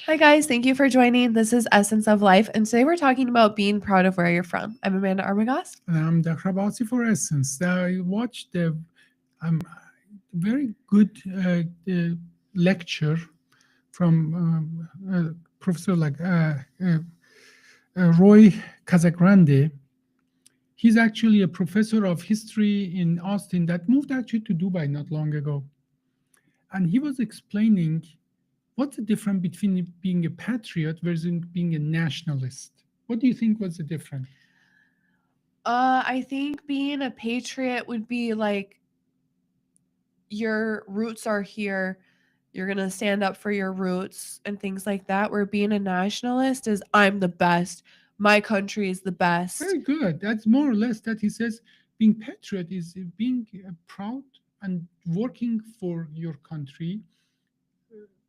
Hi, guys. Thank you for joining. This is Essence of Life, and today we're talking about being proud of where you're from. I'm Amanda Armagost. And I'm Dr. Abasi for Essence. I watched a very good lecture from Professor Roy Casagrande. He's actually a professor of history in Austin that moved actually to Dubai not long ago. And he was explaining what's the difference between being a patriot versus being a nationalist. What do you think was the difference? I think being a patriot would be like your roots are here. You're going to stand up for your roots and things like that. Where being a nationalist is I'm the best. My country is the best. Very good. That's more or less that he says being patriot is being proud and working for your country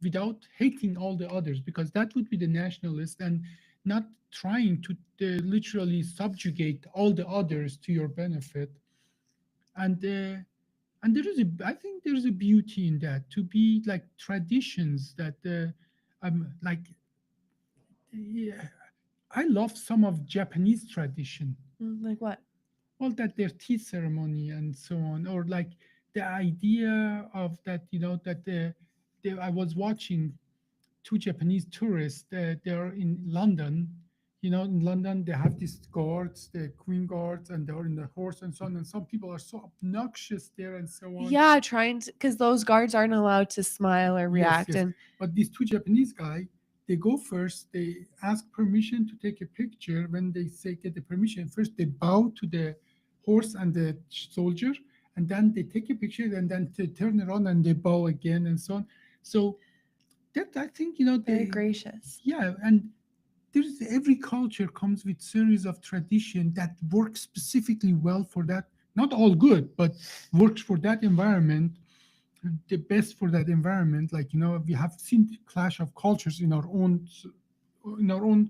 without hating all the others, because that would be the nationalist, and not trying to literally subjugate all the others to your benefit. And there is a, I think there is a beauty in that, to be like traditions that like yeah, I love some of Japanese tradition. Like what? Well, that their tea ceremony and so on, or like the idea of that, that I was watching two Japanese tourists. They're in London. In London they have these guards, the queen guards, and they're in the horse and so on. And some people are so obnoxious there and so on. Yeah, trying to, because those guards aren't allowed to smile or Yes, react. yes. And But these two Japanese guy, they go first. They ask permission to take a picture. When they say get the permission, first they bow to the horse and the soldier, and then they take a picture, and then they turn around and they bow again and so on. So that, I think, very they, gracious. yeah. And there's every culture comes with series of tradition that works specifically well for that. Not all good, but works for that environment, the best for that environment. Like, we have seen clash of cultures in our own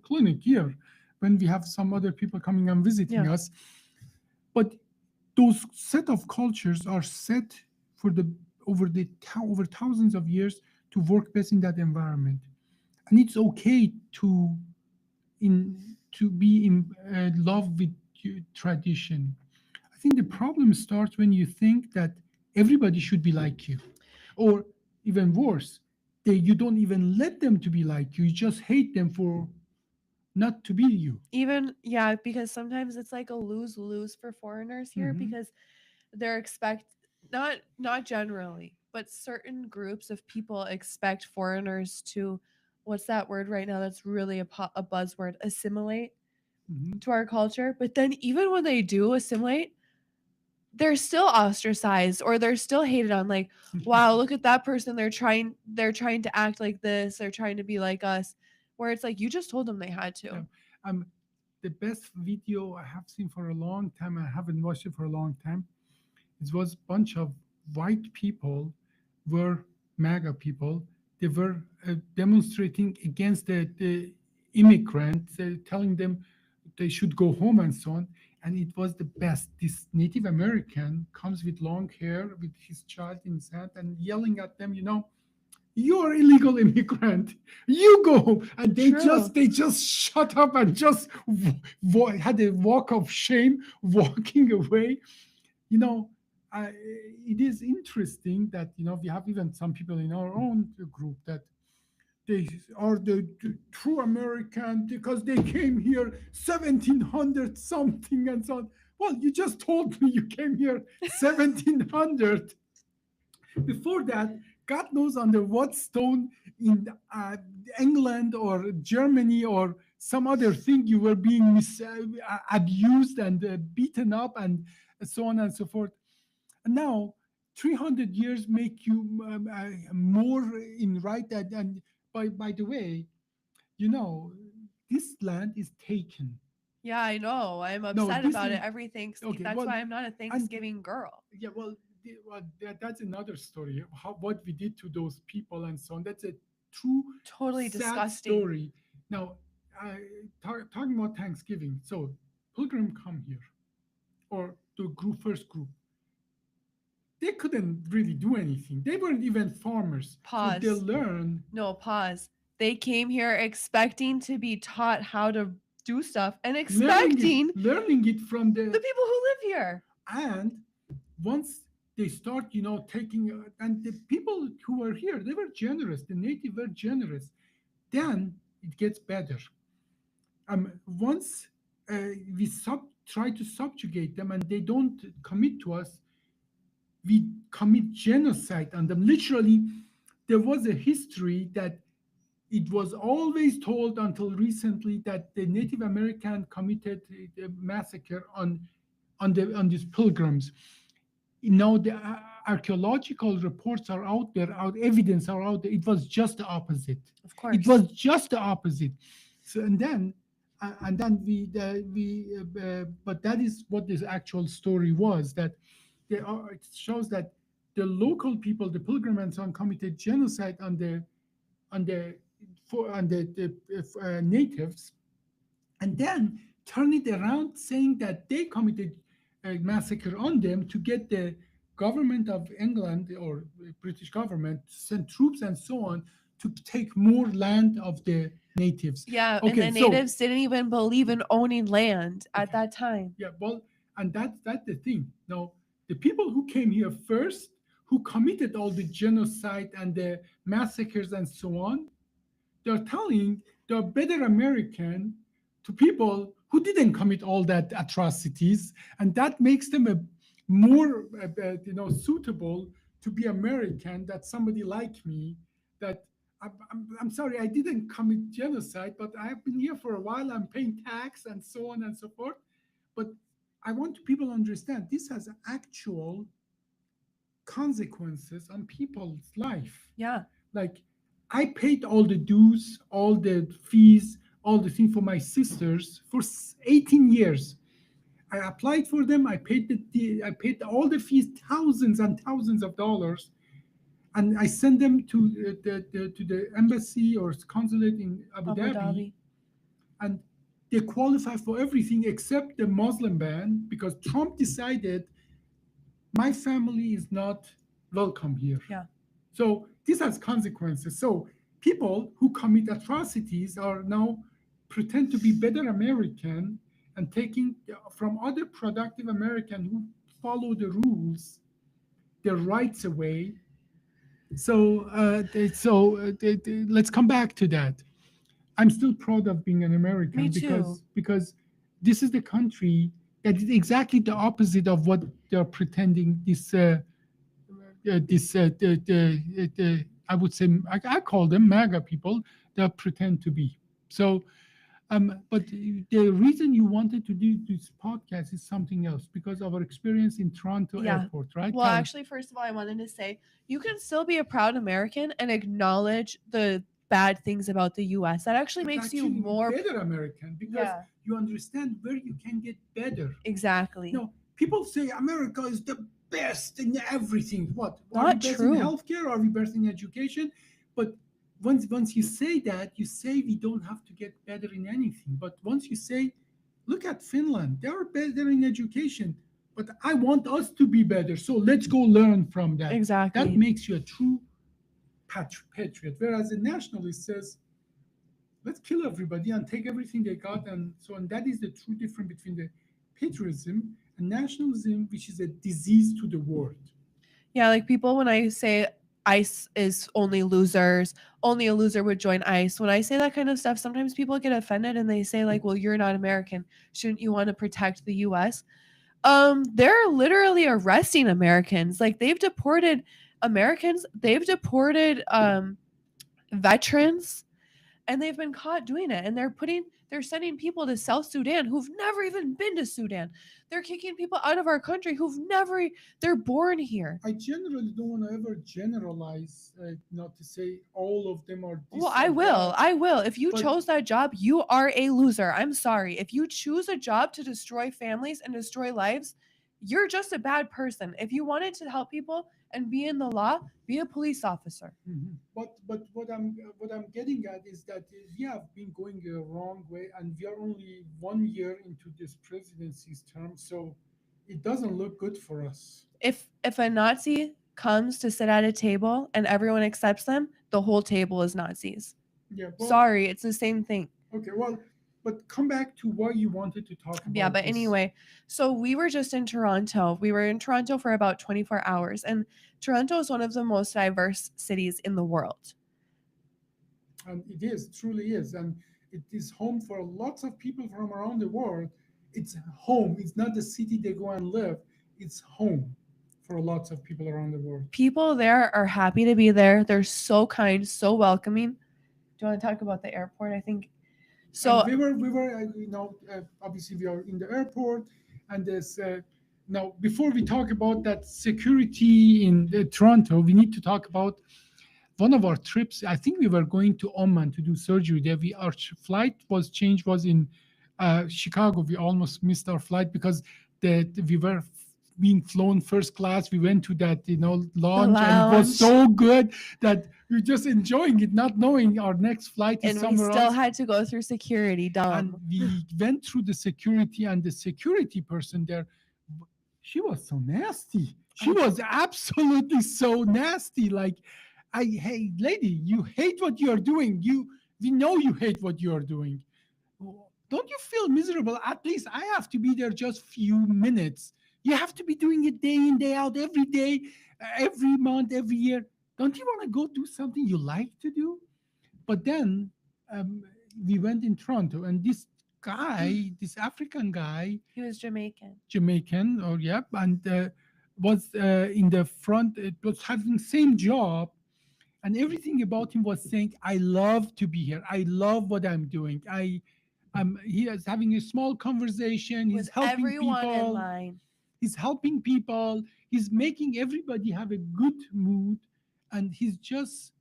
clinic here, when we have some other people coming and visiting Yeah. us. But those set of cultures are set for the over thousands of years to work best in that environment. And it's okay to be in love with tradition. I think the problem starts when you think that everybody should be like you, or even worse, you don't even let them to be like you. You just hate them for not to be you. Even, yeah, because sometimes it's like a lose-lose for foreigners here Hmm. because they're expect not generally, but certain groups of people expect foreigners to, what's that word right now that's really a buzzword, assimilate Hmm. to our culture. But then even when they do assimilate, they're still ostracized or they're still hated on. Like, wow, look at that person, they're trying to act like this, they're trying to be like us, where it's like you just told them they had Yeah. to. Um, the best video I have seen for a long time, I haven't watched it for a long time. It was a bunch of white people, were MAGA people. They were demonstrating against the immigrants, telling them they should go home and so on. And it was the best. This Native American comes with long hair, with his child in his hand, and yelling at them, you're illegal immigrant, you go home. And they True. just they just shut up and just had a walk of shame, walking away. you know it is interesting that we have even some people in our own group that they are the true American because they came here 1700 something and so on. Well, you just told me you came here 1700. Before that, God knows under what stone in England or Germany or some other thing you were being abused and beaten up and so on and so forth. And now 300 years make you more in right. And by the way, you know this land is taken. Yeah, I know. I'm No, upset this about is it every Thanksgiving. okay. That's Well, why I'm not a and Thanksgiving girl. yeah, well, that's another story. What we did to those people and so on. That's a true Totally sad disgusting. story. Now, talking about Thanksgiving. So, pilgrim come here, or the first group. They couldn't really do anything. They weren't even farmers, so they Pause. learn. No, pause. They came here expecting to be taught how to do stuff and learning expecting learning it from the the. people who live here. And once they start, taking, and the people who were here, they were generous. The native were generous. Then it gets better. Once we try to subjugate them and they don't commit to us, we commit genocide on them. Literally, there was a history that it was always told until recently that the Native American committed a massacre on these pilgrims. Now the archaeological reports are out there, our evidence are out there. It was just the opposite. Of It course. was just the opposite. So and then but that is what this actual story was. That it shows that the local people, the pilgrim and so on, committed genocide on the natives, and then turn it around saying that they committed a massacre on them to get the government of England or British government to send troops and so on to take more land of the natives. Yeah, and Okay, the so natives didn't even believe in owning land at okay, that time. yeah, well, and that's the thing. Now, the people who came here first, who committed all the genocide and the massacres and so on, they're telling they're better American to people who didn't commit all that atrocities, and that makes them a more suitable to be American. That somebody like me, that I'm sorry, I didn't commit genocide, but I have been here for a while. I'm paying tax and so on and so forth. But I want people to understand this has actual consequences on people's life. Yeah. Like, I paid all the dues, all the fees, all the thing for my sisters for 18 years. I applied for them. I paid all the fees, thousands and thousands of dollars, and I sent them to the embassy or consulate in Abu Abu Dhabi, Dhabi. and they qualify for everything except the Muslim ban because Trump decided my family is not welcome here. Yeah. So this has consequences. So people who commit atrocities are now pretend to be better American and taking from other productive American who follow the rules their rights away. So let's come back to that. I'm still proud of being an American Me too. because this is the country that is exactly the opposite of what they're pretending this I would say I call them MAGA people that pretend to be. So, but the reason you wanted to do this podcast is something else because of our experience in Toronto Yeah. airport, right? Well, actually, first of all, I wanted to say you can still be a proud American and acknowledge the bad things about the US. That actually It's makes you actually more. better American because Yeah, you understand where you can get better. exactly. No, people say America is the best in everything. What? Are we Not best true. in healthcare? Are we best in education? But once you say that, you say we don't have to get better in anything. But once you say, look at Finland, they are better in education. But I want us to be better. So let's go learn from that. Exactly. That makes you a true patriot. Whereas a nationalist says, let's kill everybody and take everything they got and so on. That is the true difference between the patriotism and nationalism, which is a disease to the world. Yeah, like people, when I say ICE is only losers, only a loser would join ICE. When I say that kind of stuff, sometimes people get offended and they say, like, well, you're not American. Shouldn't you want to protect the US? They're literally arresting Americans. Like they've deported Americans, they've deported veterans, and they've been caught doing it. And they're sending people to South Sudan who've never even been to Sudan. They're kicking people out of our country they're born here. I generally don't want to ever generalize, not to say all of them are this. Well, I or will. that. I will. If you But- chose that job, you are a loser. I'm sorry. If you choose a job to destroy families and destroy lives, you're just a bad person. If you wanted to help people and be in the law, be a police officer. Mhm. But what I'm getting at is that we have been going a wrong way, and we are only 1 year into this presidency's term, so it doesn't look good for us. If a Nazi comes to sit at a table and everyone accepts them, the whole table is Nazis. Yeah. Well, Sorry, it's the same thing. okay. Well, but come back to what you wanted to talk Yeah, about but this. anyway, so we were just in Toronto. We were in Toronto for about 24 hours, and Toronto is one of the most diverse cities in the world. And it is, truly is. And it is home for lots of people from around the world. It's home. It's not the city they go and live. It's home for lots of people around the world. People there are happy to be there. They're so kind, so welcoming. Do you want to talk about the airport? I think And so. obviously we are in the airport, and there's now before we talk about that security in Toronto, we need to talk about one of our trips. I think we were going to Oman to do surgery there. Our flight was changed, was in Chicago. We almost missed our flight because we were being flown first class. We went to that The lounge, and it was lounge. so good that we were just enjoying it, not knowing our next flight is And we somewhere still else. had to go through security. And Dumb. we went through the security, and the security person there, she was so nasty. She was absolutely so nasty. Like, hey, lady, you hate what you are doing. We know you hate what you are doing. Don't you feel miserable? At least I have to be there just few minutes. You have to be doing it day in, day out, every day, every month, every year. Don't you want to go do something you like to do? But then um, we went in Toronto, and this guy, this African guy, He was Jamaican. Jamaican, or yep, and was in the front. It was having same job, and everything about him was saying, "I love to be here. I love what I'm doing. He is having a small conversation. He's With helping everyone in people. line. He's helping people. He's making everybody have a good mood, and he's just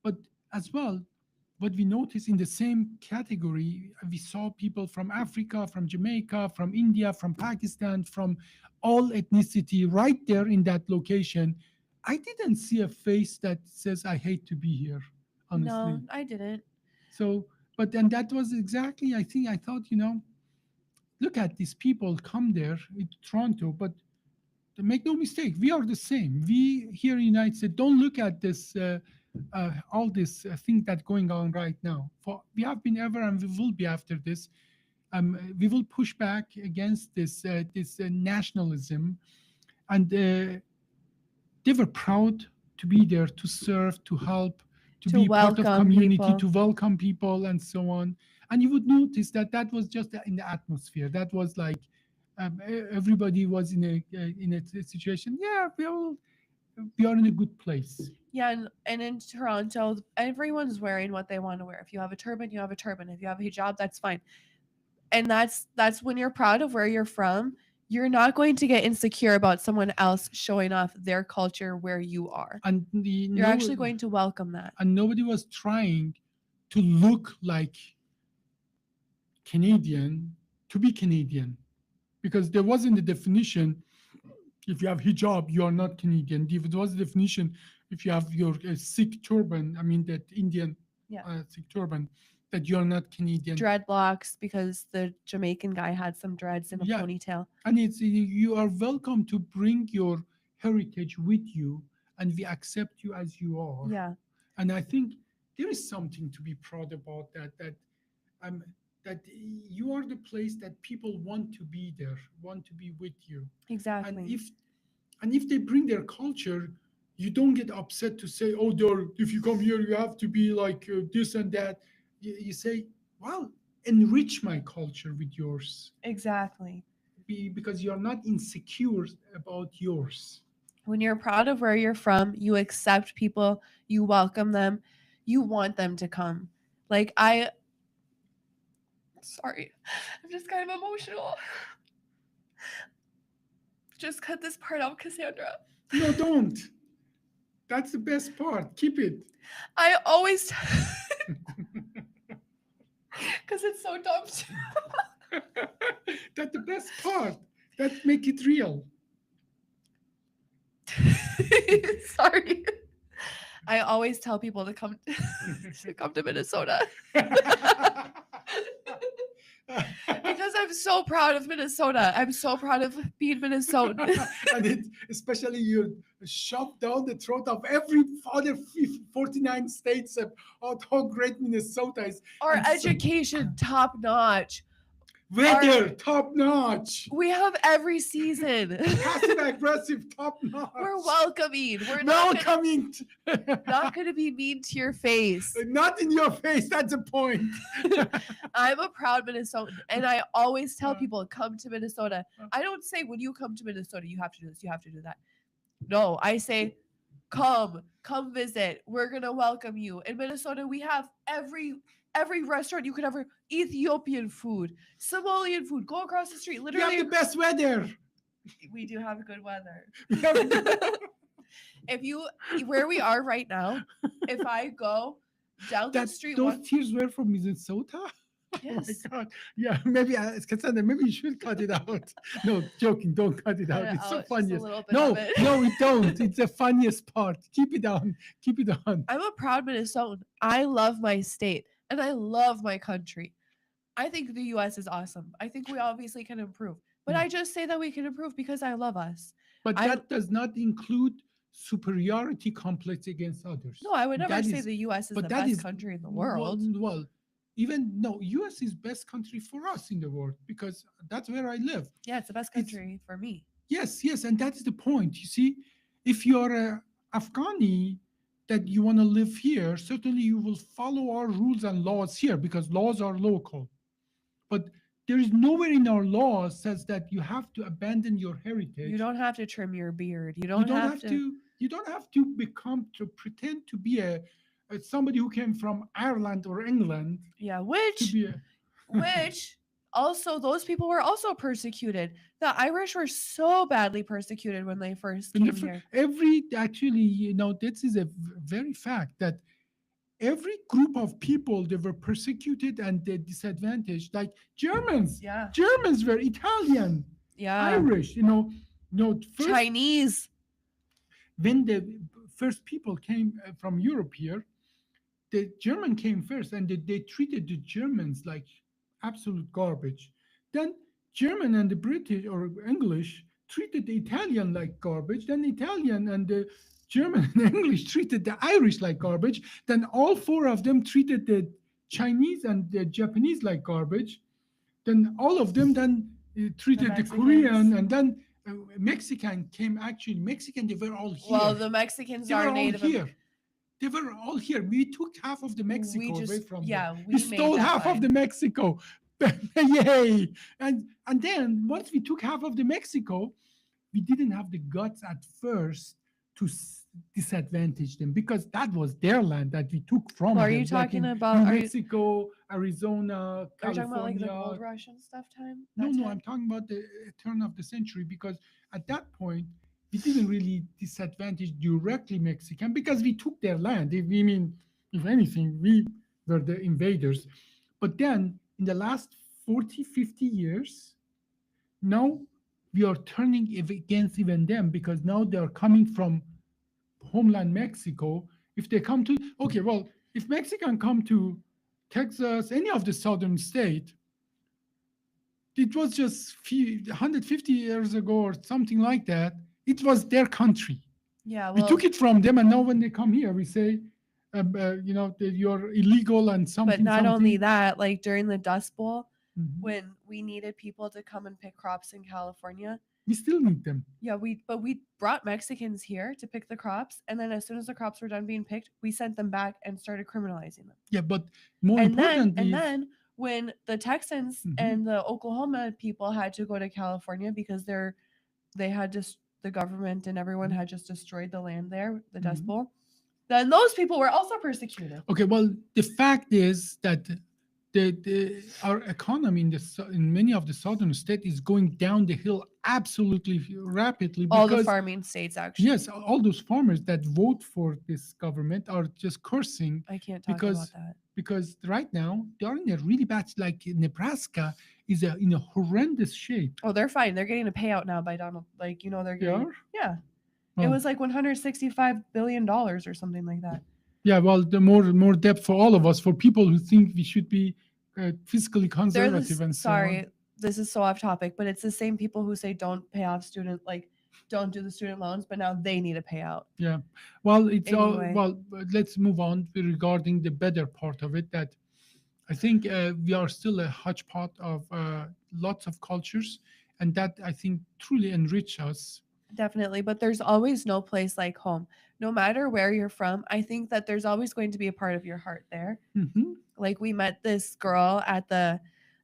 but as well, what we noticed in the same category, we saw people from Africa, from Jamaica, from India, from Pakistan, from all ethnicity right there in that location. I didn't see a face that says, I hate to be here, honestly. No, I didn't. So, but then that was exactly, I thought, look at these people come there in Toronto, but make no mistake, we are the same. We here in the United States don't look at this all this thing that's going on right now. For we have been ever, and we will be after this. We will push back against this nationalism, and they were proud to be there, to serve, to help, to To be part of welcome community, people. to welcome people, and so on. And you would notice that that was just in the atmosphere. That was like everybody was in a situation. Yeah, we are in a good place. Yeah, and in Toronto, everyone's wearing what they want to wear. If you have a turban, you have a turban. If you have a hijab, that's fine. And that's when you're proud of where you're from. You're not going to get insecure about someone else showing off their culture where you are. And You're actually going to welcome that. and nobody was trying to look like Canadian to be Canadian, because there wasn't a definition. If you have hijab, you are not Canadian. If it was a definition, if you have your Sikh turban, I mean that Indian Yeah. Sikh turban, that you are not Canadian. Dreadlocks, because the Jamaican guy had some dreads in a Yeah. ponytail. And you are welcome to bring your heritage with you, and we accept you as you are. Yeah, And I think there is something to be proud about, that you are the place that people want to be there, want to be with you. exactly. And if they bring their culture, you don't get upset to say, oh, if you come here, you have to be like this and that. You say, well, enrich my culture with yours, Exactly. because you're not insecure about yours. When you're proud of where you're from, you accept people, you welcome them, you want them to come. Like sorry, I'm just kind of emotional. Just cut this part out, Cassandra. No, don't. That's the best part. Keep it. I always, because it's so dumb too. That's the best part. That make it real. Sorry. I always tell people to come to come to Minnesota. Because I'm so proud of Minnesota. I'm so proud of being Minnesotan. And especially you shove down the throat of every other 49 states of how great Minnesota is. Our And so- education top notch. weather top notch. We have every season. Passive aggressive top notch. We're welcoming. We're not welcoming. not going to be mean to your face. Not in your face. That's the point. I'm a proud Minnesotan, and I always tell Uh. people, come to Minnesota. I don't say when you come to Minnesota, you have to do this, you have to do that. No, I say, come visit. We're gonna welcome you. In Minnesota, we have every restaurant you could ever. Ethiopian food, Somalian food. Go across the street. You Literally, have the best weather. we do have good weather. We have the- If you where we are right now, if I go down the that street, those one, tears were from Minnesota. yes. Oh my God. Yeah, maybe Cassandra, maybe you should cut it out. No, joking. Don't cut it Cut out. it It's so out, just funny. a little bit No, of it. no, we don't. It's the funniest part. Keep it on. Keep it on. I'm a proud Minnesotan. I love my state and I love my country. I think the US is awesome. I think we obviously can improve. But Mm. I just say that we can improve because I love us. But I- that does not include superiority complex against others. No, I would never That say is- the US is but the that best is- country in the Well, world. well, even no, US is best country for us in the world because that's where I live. Yeah, it's the best it's- country for me. Yes, yes, and that is the point. You see, if you're a Afghani that you want to live here, certainly you will follow our rules and laws here because laws are local. But there is nowhere in our laws says that you have to abandon your heritage. You don't have to trim your beard. You You don't, don't have, to. You don't have to pretend to be a somebody who came from Ireland or England Yeah, to which be a which also those people were also persecuted. The Irish were so badly persecuted when they first in came the fir- here. every actually this is a very fact that every group of people they were persecuted and they disadvantaged like Germans Yeah. Germans were Italian Yeah. Irish first, Chinese. when the first people came from Europe here the German came first and they treated the Germans like absolute garbage. Then German and the British or English treated the Italian like garbage. Then Italian and the German and English treated the Irish like garbage. Then all four of them treated the Chinese and the Japanese like garbage. Then all of them then treated the Korean Mexicans. and then Mexican came actually. Mexican, they were all here. Well, the Mexicans They are were all native. here. They were all here. We took half of the Mexico we away just from yeah, them. we We made stole that half of line. the Mexico. Yay! And then once we took half of the Mexico, we didn't have the guts at first to disadvantage them because that was their land that we took from Well, are them. you like talking in about- New are you- Mexico, Arizona, Are you California? talking about like the gold rush and stuff time? No, That no, time? I'm talking about the turn of the century because at that point we didn't really disadvantage directly Mexican because we took their land. If anything, we were the invaders. But then in the last 40, 50 years, now we are turning against even them because now they are coming from homeland Mexico. If they come to, okay, well, if Mexican come to Texas, any of the southern state, it was just 150 years ago or something like that. It was their country. Yeah, We well, took it from them, and now when they come here, we say, that you're illegal and something. but not only something. that, like during the Dust Bowl, Mhm. when we needed people to come and pick crops in California, We still need them. yeah, we brought Mexicans here to pick the crops, and then as soon as the crops were done being picked, we sent them back and started criminalizing them. Yeah, but more And then importantly, when the Texans Mhm. and the Oklahoma people had to go to California because they had just the government and everyone had just destroyed the land there, the Dust Mhm. Bowl, then those people were also persecuted. okay, well, the fact is that our economy in many of the southern states is going down the hill absolutely rapidly All the because farming states, actually. yes, all those farmers that vote for this government are just cursing I can't talk because- about that. because right now they're in a really bad, like Nebraska is in a horrendous shape. Oh, they're fine. They're getting a payout now by Donald. Like, they're They getting. are? Yeah. Oh. It was like $165 billion or something like that. Yeah, well, the more depth for all of us, for people who think we should be fiscally They're conservative and so on. sorry, this is so off topic, but it's the same people who say don't pay off student, like don't do the student loans, but now they need to pay out. Yeah. Well, it's all Anyway, well. Let's move on regarding the better part of it. That I think we are still a hodgepodge of lots of cultures, and that I think truly enrich us. definitely, but there's always no place like home. No matter where you're from, I think that there's always going to be a part of your heart there. Hmm. Like we met this girl at the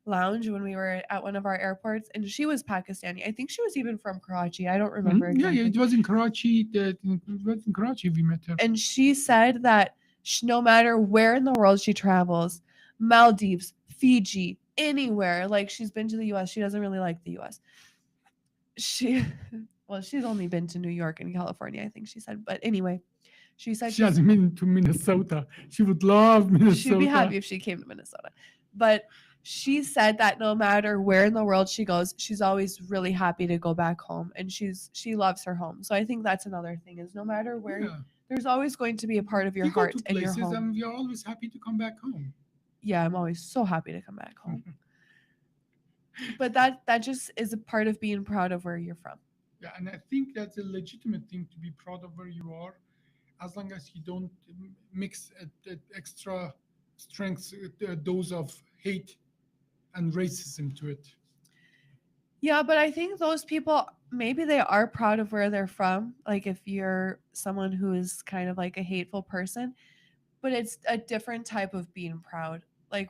lounge when we were at one of our airports, and she was Pakistani. I think she was even from Karachi. I don't remember Yeah, yeah. exactly. It was in Karachi. It was in Karachi we met her. And she said that no matter where in the world she travels, Maldives, Fiji, anywhere, like she's been to the US, she doesn't really like the US. She, well, she's only been to New York and California, I think she said. But anyway, she said She hasn't been to Minnesota. She would love she'd be happy Minnesota. if she came to Minnesota. But she said that no matter where in the world she goes, she's always really happy to go back home, and she loves her home. So I think that's another thing, is no matter where, Yeah. there's always going to be a part of your We go heart to and your places home. and we are always happy to come back home. Yeah, I'm always so happy to come back home. But that just is a part of being proud of where you're from. Yeah, and I think that's a legitimate thing to be proud of where you are, as long as you don't mix a extra strength dose of hate and racism to it. Yeah, but I think those people, maybe they are proud of where they're from. Like if you're someone who is kind of like a hateful person, but it's a different type of being proud. Like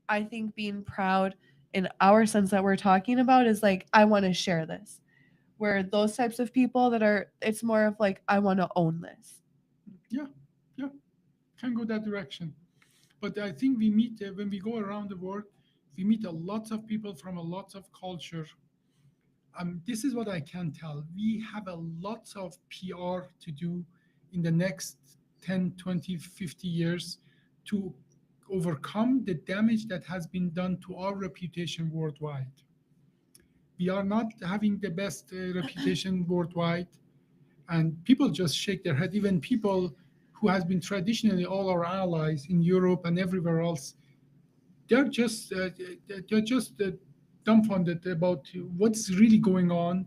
I think being proud in our sense that we're talking about is like I want to share this. Where those types of people that are, it's more of like I want to own this. Yeah, yeah, can go that direction. But I think we meet when we go around the world, we meet a lot of people from a lot of culture. This is what I can tell. We have a lot of PR to do in the next 10, 20, 50 years to overcome the damage that has been done to our reputation worldwide. We are not having the best reputation worldwide, and people just shake their head. Even people who has been traditionally all our allies in Europe and everywhere else, they're just dumbfounded about what's really going on.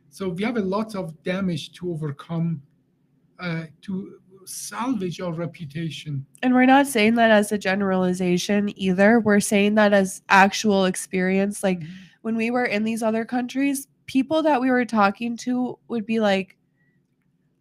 So we have a lot of damage to overcome to salvage our reputation. And we're not saying that as a generalization either. We're saying that as actual experience. Like Mhm. when we were in these other countries, people that we were talking to would be like,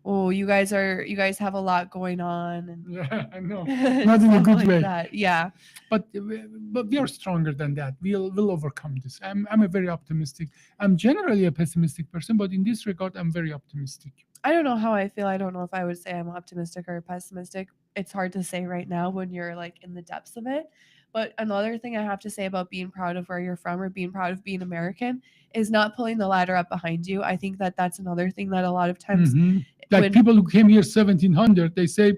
"Oh, you guys have a lot going on," and Yeah, I know. and Not in a stuff good like way. that. Yeah. But we are stronger than that. We'll overcome this. I'm a very optimistic. I'm generally a pessimistic person, but in this regard, I'm very optimistic. I don't know how I feel. I don't know if I would say I'm optimistic or pessimistic. It's hard to say right now when you're like in the depths of it. But another thing I have to say about being proud of where you're from or being proud of being American is not pulling the ladder up behind you. I think that that's another thing that a lot of times Mhm. Like when, people who came here 1700, they say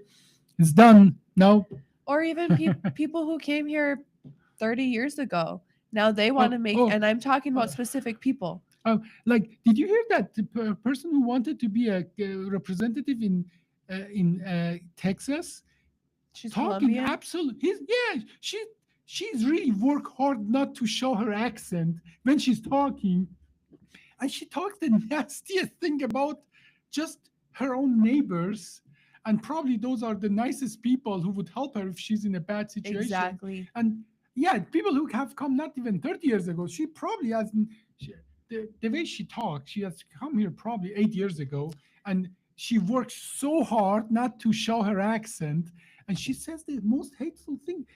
it's done now. or even people who came here 30 years ago, now they want Oh, to make, oh, and I'm talking about uh, specific people. like, did you hear that the person who wanted to be a representative in Texas She's talking Colombian. absolute? Yeah, she's really work hard not to show her accent when she's talking, and she talks the nastiest thing about just her own neighbors, and probably those are the nicest people who would help her if she's in a bad situation. Exactly. And yeah, people who have come not even 30 years ago, she probably hasn't. The way she talks, she has come here probably 8 years ago, and she works so hard not to show her accent, and she says the most hateful thing.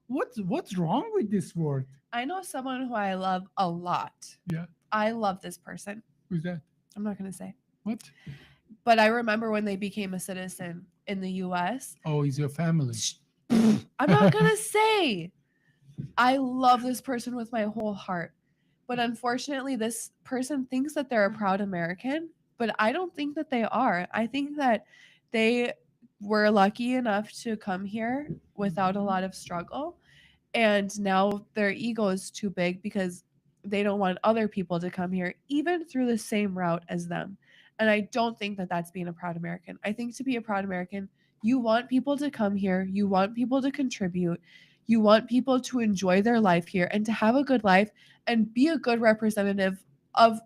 What's wrong with this word? I know someone who I love a lot. Yeah, I love this person. who's that? I'm not going to say. What? But I remember when they became a citizen in the US. Oh, he's your family. I'm not going to say. I love this person with my whole heart. But unfortunately, this person thinks that they're a proud American, but I don't think that they are. I think that they were lucky enough to come here without a lot of struggle. And now their ego is too big because they don't want other people to come here, even through the same route as them. And I don't think that that's being a proud American. I think to be a proud American, you want people to come here, you want people to contribute, You want people to enjoy their life here and to have a good life and be a good representative of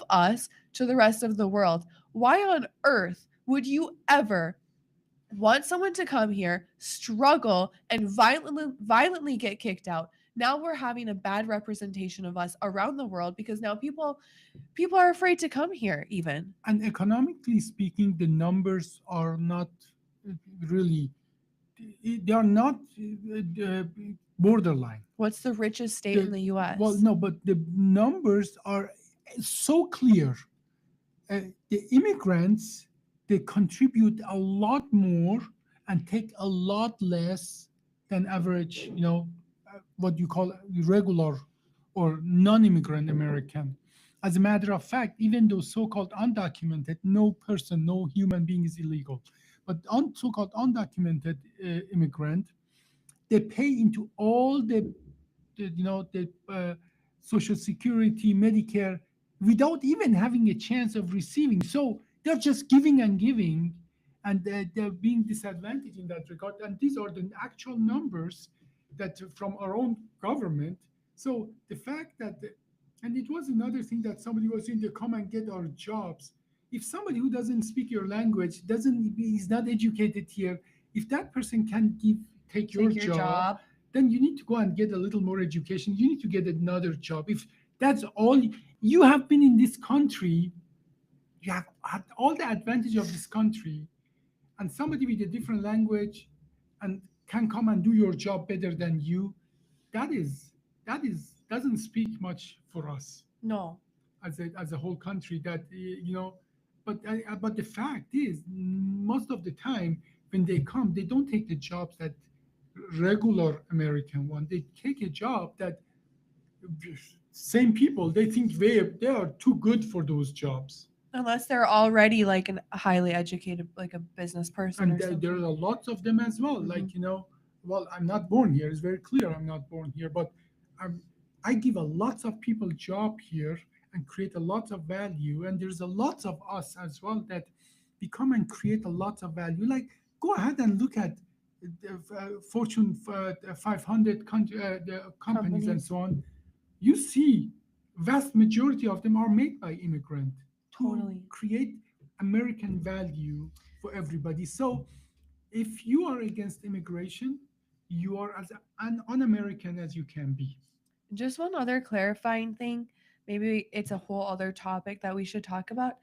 us to the rest of the world. Why on earth would you ever want someone to come here, struggle, and violently get kicked out? Now we're having a bad representation of us around the world because now people are afraid to come here even. And economically speaking, the numbers are not really, they are not borderline. What's the richest state in the US? Well, no, but the numbers are so clear. The immigrants, they contribute a lot more and take a lot less than average, what you call regular or non-immigrant American. As a matter of fact, even those so-called undocumented, no person, no human being is illegal, but so-called undocumented immigrant, they pay into all the social security, Medicare, without even having a chance of receiving. So they're just giving and giving, and they're being disadvantaged in that regard. And these are the actual numbers that from our own government. So the fact that, and it was another thing that somebody was saying, to come and get our jobs. If somebody who doesn't speak your language, is not educated here, if that person can take your job, then you need to go and get a little more education. You need to get another job. If that's all you have been in this country, you have had all the advantage of this country, and somebody with a different language and can come and do your job better than you, that is doesn't speak much for us No. as a whole country. That but the fact is, most of the time when they come, they don't take the jobs that regular American want. They take a job that same people, they think they are too good for those jobs. Unless they're already like a highly educated, like a business person And or something. there are lots of them as well. Like, well, I'm not born here. It's very clear I'm not born here, but I give a lots of people job here and create a lot of value. And there's a lot of us as well that become and create a lot of value. Like, go ahead and look at the Fortune 500 the companies and so on. You see, vast majority of them are made by immigrant to Totally. create American value for everybody. So if you are against immigration, you are as un-American as you can be. Just one other clarifying thing. Maybe it's a whole other topic that we should talk about.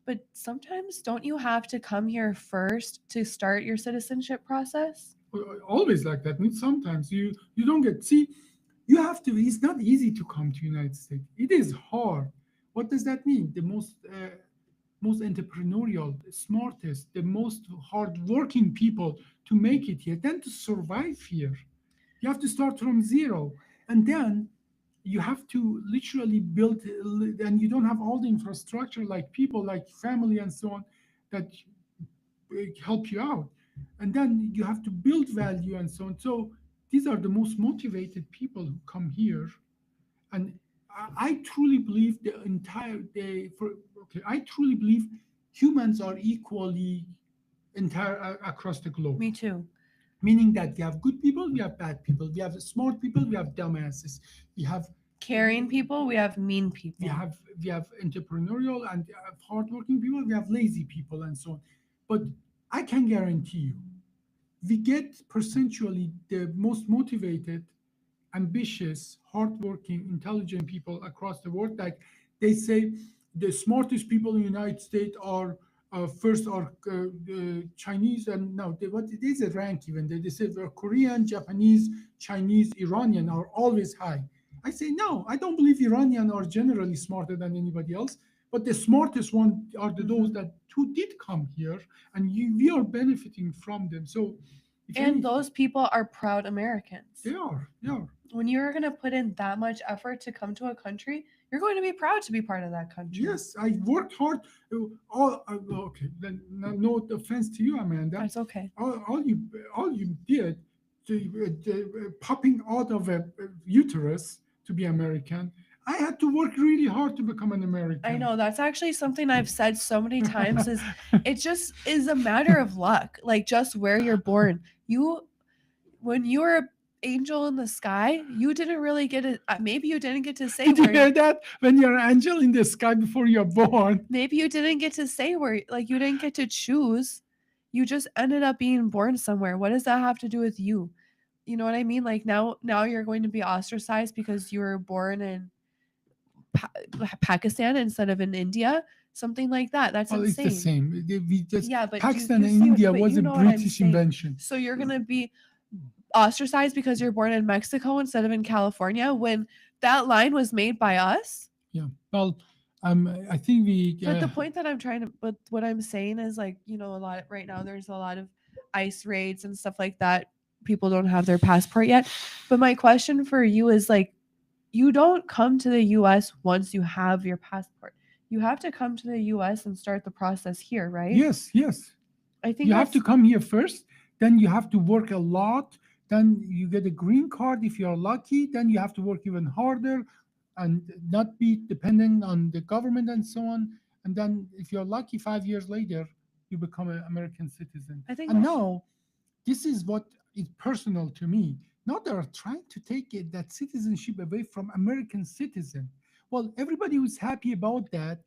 But sometimes don't you have to come here first to start your citizenship process? Always like that. And sometimes you don't get, see, you have to. It's not easy to come to United States. It is hard. What does that mean? The most entrepreneurial, the smartest, the most hardworking people to make it here, then to survive here. You have to start from zero, and then you have to literally build, and you don't have all the infrastructure like people, like family, and so on, that help you out. And then you have to build value and so on. So these are the most motivated people who come here, and I truly believe the entire day for okay, I truly believe humans are equally entire across the globe. Me too. Meaning that we have good people, we have bad people, we have smart people, we have dumbasses, we have Caring people, we have mean people. we have entrepreneurial and hardworking people, we have lazy people, and so on. But I can guarantee you, we get percentually the most motivated, ambitious, hardworking, intelligent people across the world. Like they say, the smartest people in the United States are first are Chinese, and no, what it is a rank even. They say Korean, Japanese, Chinese, Iranian are always high. I say no, I don't believe Iranian are generally smarter than anybody else. But the smartest one are those that who did come here, and we are benefiting from them. So, And those people are proud Americans. they are. When you're going to put in that much effort to come to a country, you're going to be proud to be part of that country. Yes, I worked hard. Okay, then no offense to you, Amanda. That's okay. All you did, popping out of a uterus to be American. I had to work really hard to become an American. I know, that's actually something I've said so many times is it just is a matter of luck, like just where you're born. When you're angel in the sky, you didn't really get it. Maybe you didn't get to say Did you where. hear that? When you're an angel in the sky before you're born. Maybe you didn't get to say where, like you didn't get to choose. You just ended up being born somewhere. What does that have to do with you? You know what I mean? Like now you're going to be ostracized because you were born in Pakistan instead of in India, something like that. That's Well, it's the insane. same. We just Yeah, but Pakistan you and see India but was you a know what I'm British saying. invention. So you're going to be ostracized because you're born in Mexico instead of in California when that line was made by us? Yeah. Well, I think we. But the point that I'm trying to, but what I'm saying is like, you know, a lot right now, there's a lot of ICE raids and stuff like that. People don't have their passport yet. But my question for you is like, you don't come to the US once you have your passport. You have to come to the US and start the process here, right? Yes, yes. I think You have to that's come here first. Then you have to work a lot. Then you get a green card if you're lucky. Then you have to work even harder and not be dependent on the government and so on. And then if you're lucky, 5 years later, you become an American citizen. I think And now this is what is personal to me. Now they're trying to take that citizenship away from American citizen. Well, everybody who's happy about that,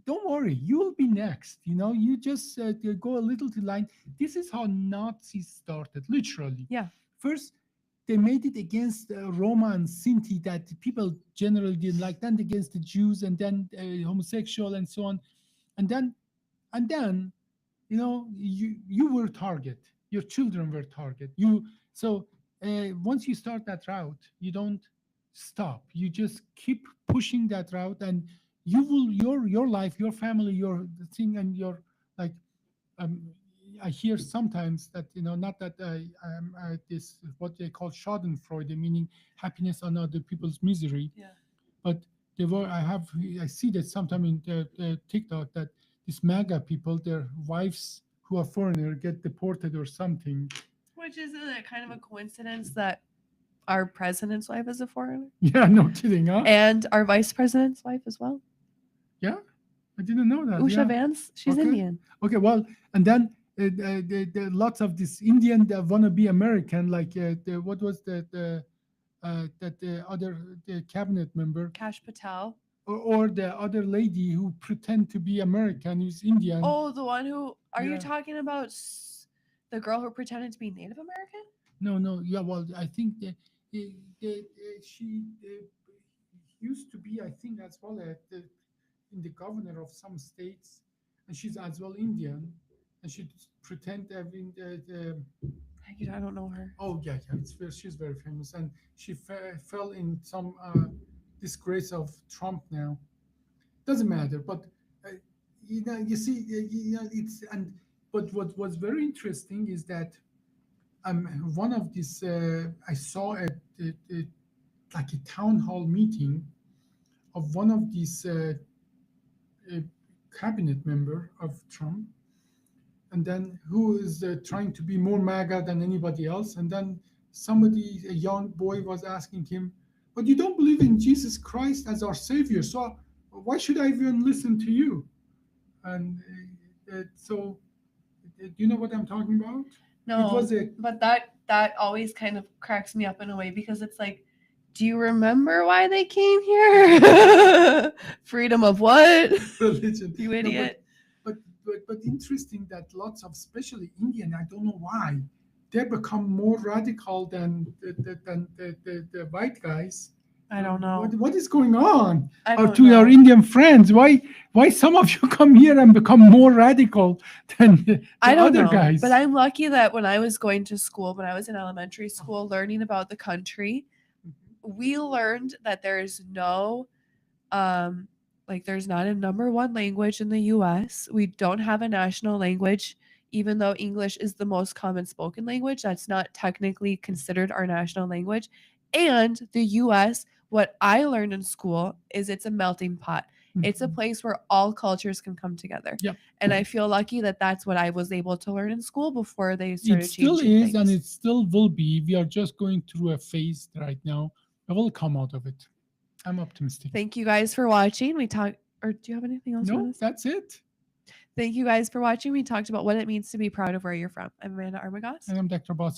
don't worry, you will be next. You just go a little to line. This is how Nazis started, literally. yeah. First, they made it against Roma and Sinti that people generally didn't like, then against the Jews, and then homosexual and so on, and then you were target. Your children were target. Once you start that route, you don't stop. You just keep pushing that route, and you will your life, your family, your thing, and your like. Um, I hear sometimes that not that this what they call Schadenfreude, meaning happiness on other people's misery, Yeah. but I see that sometime in the TikTok that these MAGA people, their wives who are foreigner get deported or something. Which isn't it kind of a coincidence that our president's wife is a foreigner? Yeah, no kidding, huh? And our vice president's wife as well? Yeah, I didn't know that. Usha Yeah. Vance, she's Okay. Indian. Okay, well, and then lots of this Indian that wanna be American, like what was that the other the cabinet member Kash Patel. or the other lady who pretend to be American who's Indian. Oh, the one who are you Yeah. talking about? The girl who pretended to be Native American? No, yeah, well, I think she used to be, I think, as well in the governor of some states, and she's as well Indian, and she pretend having I don't know her. oh yeah, she's very famous, and she fell in some disgrace of Trump now. Doesn't matter, but uh, you see, it's and but what was very interesting is that one of these I saw like a town hall meeting of one of these uh, cabinet member of Trump, and then who is trying to be more MAGA than anybody else, and then a young boy, was asking him, "But you don't believe in Jesus Christ as our Savior, so why should I even listen to you?" And do you know what I'm talking about? No, It was a but that always kind of cracks me up in a way because it's like, do you remember why they came here? Freedom of what? religion. You No, idiot. but interesting that lots of, especially Indian, I don't know why, they become more radical than the white guys. I don't know. What is going on? I Or don't to our know. Indian friends, why some of you come here and become more radical than the I don't other know, guys? but I'm lucky that when I was going to school, when I was in elementary school, learning about the country, we learned that there's no, there's not a number one language in the U.S. We don't have a national language, even though English is the most common spoken language. That's not technically considered our national language. And the U.S., what I learned in school is it's a melting pot. It's a Mhm. place where all cultures can come together. Yep. And I feel lucky that that's what I was able to learn in school before they It started still changing is, and things. it still will be. We are just going through a phase right now. I will come out of it. I'm optimistic. Thank you guys for watching. We talked, or do you have anything else? you No, wanna say? that's it. Thank you guys for watching. We talked about what it means to be proud of where you're from. I'm Amanda Armagost. And I'm Dr. Boss.